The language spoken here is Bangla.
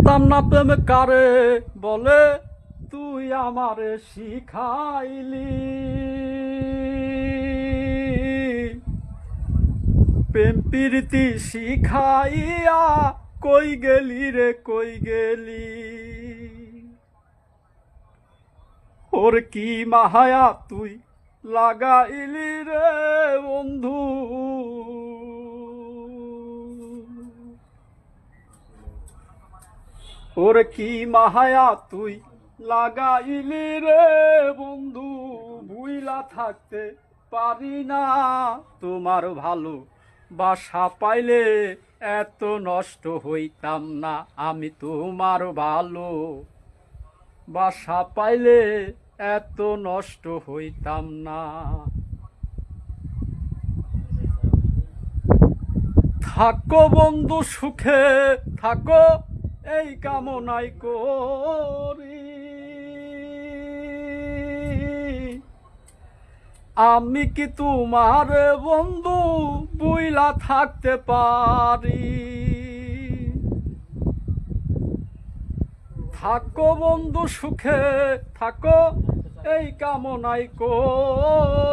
জানতাম না প্রেম কারে বলে, তুই আমারে শিখাইলি। প্রেম প্রীতি শিখাইয়া কই গেলি রে কই গেলি। ওর কি মাহায়া তুই লাগাইলি রে বন্ধু। ওর কি মাহায়া তুই লাগাইলি রে বন্ধু। ভুইলা থাকতে পারি না তোমার ভালো বাসা পাইলে এত নষ্ট হইতাম না। আমি তোমার ভালো বাসা পাইলে এত নষ্ট হইতাম না। থাকো বন্ধু সুখে থাকো এই কামনাই করি। আমি কি তোমার বন্ধু বুইলা থাকতে পারি। থাকো বন্ধু সুখে থাকো এই কামনাই করি।